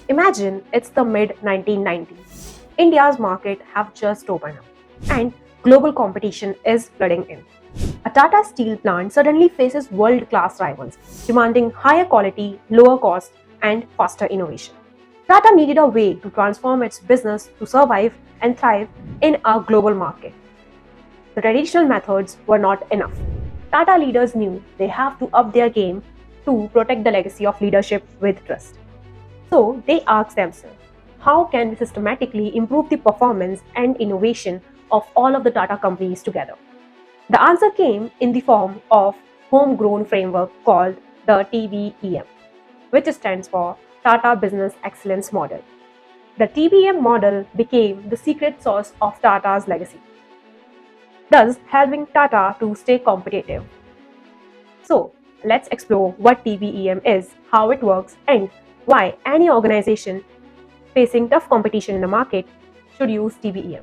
Imagine it's the mid-1990s. India's market have just opened up and global competition is flooding in. A Tata steel plant suddenly faces world-class rivals, demanding higher quality, lower cost, and faster innovation. Tata needed a way to transform its business to survive and thrive in a global market. The traditional methods were not enough. Tata leaders knew they have to up their game to protect the legacy of leadership with trust. So they asked themselves, how can we systematically improve the performance and innovation of all of the Tata companies together? The answer came in the form of homegrown framework called the TBEM, which stands for Tata Business Excellence Model. The TBEM model became the secret sauce of Tata's legacy, thus helping Tata to stay competitive. So, let's explore what TBEM is, how it works, and why any organization facing tough competition in the market should use TBEM.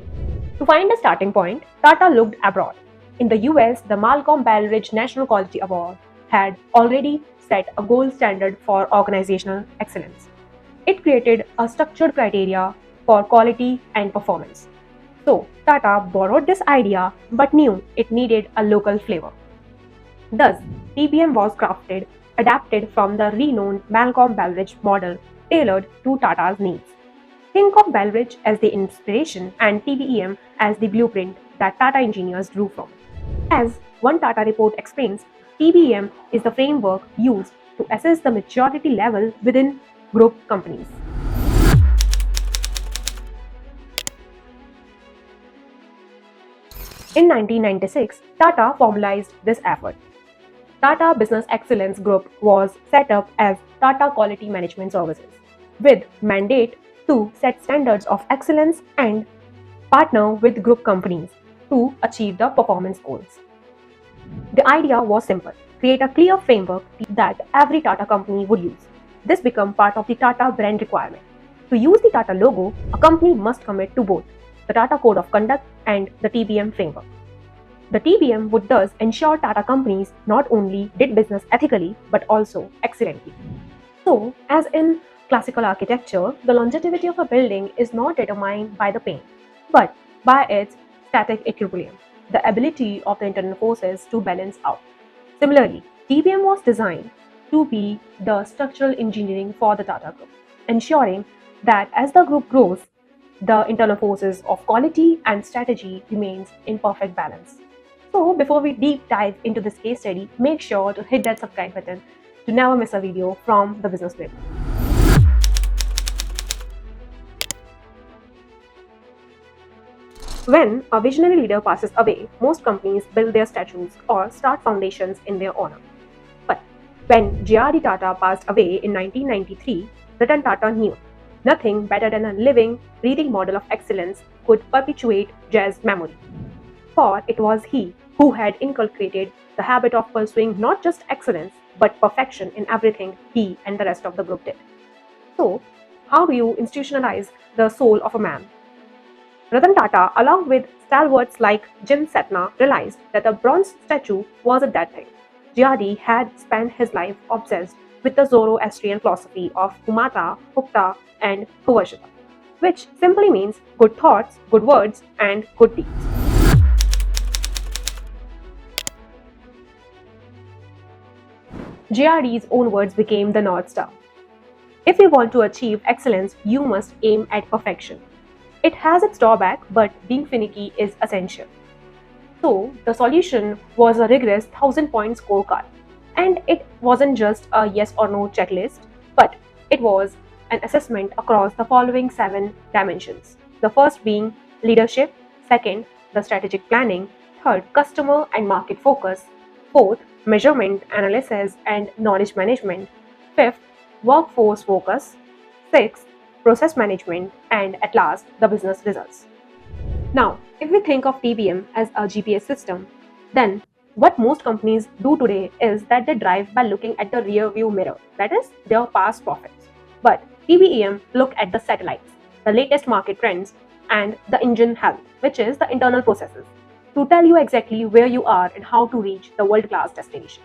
To find a starting point, Tata looked abroad. In the US, the Malcolm Baldrige National Quality Award had already set a gold standard for organizational excellence. It created a structured criteria for quality and performance. So, Tata borrowed this idea but knew it needed a local flavor. Thus, TBM was crafted, adapted from the renowned Malcolm Baldrige model tailored to Tata's needs. Think of Baldrige as the inspiration and TBEM as the blueprint that Tata engineers drew from. As one Tata report explains, TBEM is the framework used to assess the maturity level within group companies. In 1996, Tata formalized this effort. Tata Business Excellence Group was set up as Tata Quality Management Services, with mandate to set standards of excellence and partner with group companies to achieve the performance goals. The idea was simple: create a clear framework that every Tata company would use. This became part of the Tata brand requirement. To use the Tata logo, a company must commit to both the Tata Code of Conduct and the TBM framework. The TBM would thus ensure Tata companies not only did business ethically but also excellently. So, as in classical architecture, the longevity of a building is not determined by the paint, but by its static equilibrium, the ability of the internal forces to balance out. Similarly, TBM was designed to be the structural engineering for the Tata Group, ensuring that as the group grows, the internal forces of quality and strategy remains in perfect balance. So before we deep dive into this case study, make sure to hit that subscribe button to never miss a video from the Business Playbook. When a visionary leader passes away, most companies build their statues or start foundations in their honor. But when J.R.D. Tata passed away in 1993, Ratan Tata knew nothing better than a living, breathing model of excellence could perpetuate J's memory. For it was he who had inculcated the habit of pursuing not just excellence but perfection in everything he and the rest of the group did. So, how do you institutionalize the soul of a man? Ratan Tata, along with stalwarts like Jim Setna, realized that a bronze statue was a dead thing. J.R.D. had spent his life obsessed with the Zoroastrian philosophy of Humata, Hukta, and Huvashita, which simply means good thoughts, good words, and good deeds. J.R.D.'s own words became the North Star. If you want to achieve excellence, you must aim at perfection. It has its drawback, but being finicky is essential. So, the solution was a rigorous 1,000-point scorecard. And it wasn't just a yes or no checklist, but it was an assessment across the following 7 dimensions. The first being leadership, second, the strategic planning, third, customer and market focus, fourth, measurement, analysis, and knowledge management, fifth, workforce focus, sixth, process management, and at last, the business results. Now, if we think of TBM as a GPS system, then what most companies do today is that they drive by looking at the rear view mirror, that is, their past profits. But TBEM look at the satellites, the latest market trends, and the engine health, which is the internal processes, to tell you exactly where you are and how to reach the world-class destination.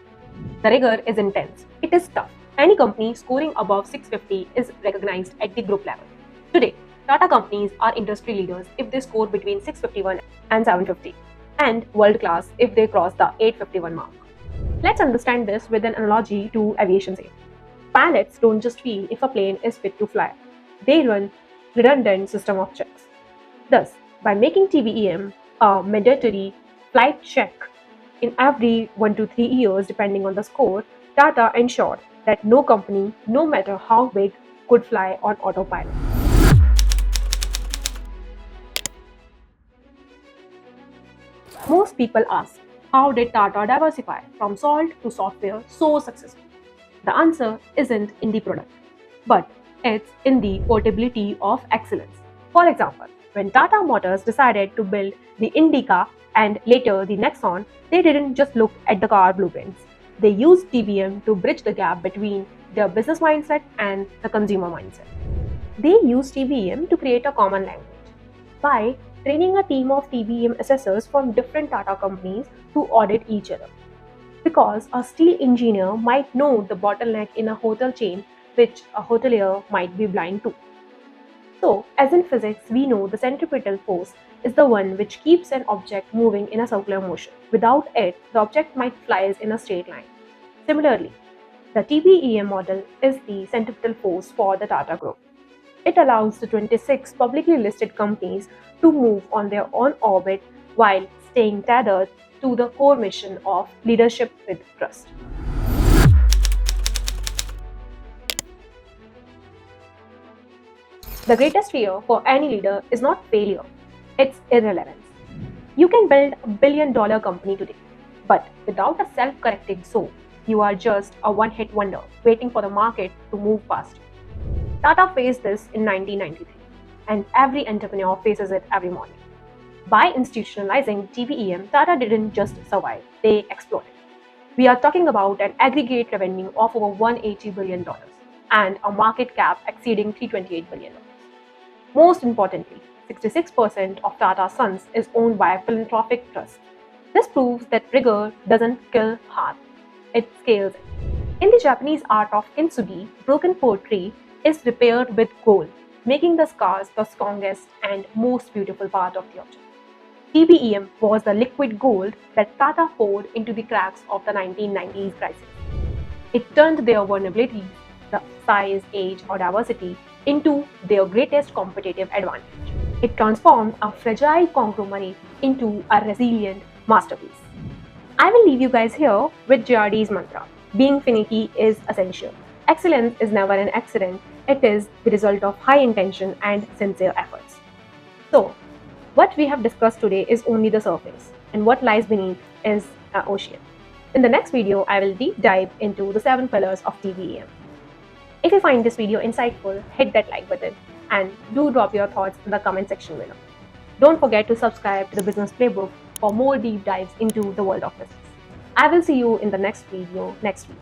The rigor is intense. It is tough. Any company scoring above 650 is recognized at the group level. Today, Tata companies are industry leaders if they score between 651 and 750, and world class if they cross the 851 mark. Let's understand this with an analogy to aviation safety. Pilots don't just feel if a plane is fit to fly. They run redundant system of checks. Thus, by making TBEM a mandatory flight check in every 1 to 3 years depending on the score, Tata ensured that no company, no matter how big, could fly on autopilot. Most people ask, how did Tata diversify from salt to software so successfully? The answer isn't in the product, but it's in the portability of excellence. For example, when Tata Motors decided to build the Indica and later the Nexon, they didn't just look at the car blueprints. They used TBM to bridge the gap between their business mindset and the consumer mindset. They used TBM to create a common language by training a team of TBM assessors from different Tata companies to audit each other. Because a steel engineer might know the bottleneck in a hotel chain, which a hotelier might be blind to. So, as in physics, we know the centripetal force is the one which keeps an object moving in a circular motion. Without it, the object might fly in a straight line. Similarly, the TBEM model is the centripetal force for the Tata Group. It allows the 26 publicly listed companies to move on their own orbit while staying tethered to the core mission of leadership with trust. The greatest fear for any leader is not failure, it's irrelevance. You can build a billion-dollar company today, but without a self-correcting soul, you are just a one-hit wonder waiting for the market to move past you. Tata faced this in 1993, and every entrepreneur faces it every morning. By institutionalizing TBEM, Tata didn't just survive, they exploded. We are talking about an aggregate revenue of over $180 billion and a market cap exceeding $328 billion. Most importantly, 66% of Tata Sons is owned by a philanthropic trust. This proves that rigor doesn't kill heart, it scales it. In the Japanese art of kintsugi, broken pottery is repaired with gold, making the scars the strongest and most beautiful part of the object. TBEM was the liquid gold that Tata poured into the cracks of the 1990s crisis. It turned their vulnerabilities, the size, age, or diversity, into their greatest competitive advantage. It transformed a fragile conglomerate into a resilient masterpiece. I will leave you guys here with JRD's mantra. Being finicky is essential. Excellence is never an accident. It is the result of high intention and sincere efforts. So, what we have discussed today is only the surface, and what lies beneath is an ocean. In the next video, I will deep dive into the 7 pillars of TBEM. If you find this video insightful, hit that like button and do drop your thoughts in the comment section below. Don't forget to subscribe to the Business Playbook for more deep dives into the world of business. I will see you in the next video next week.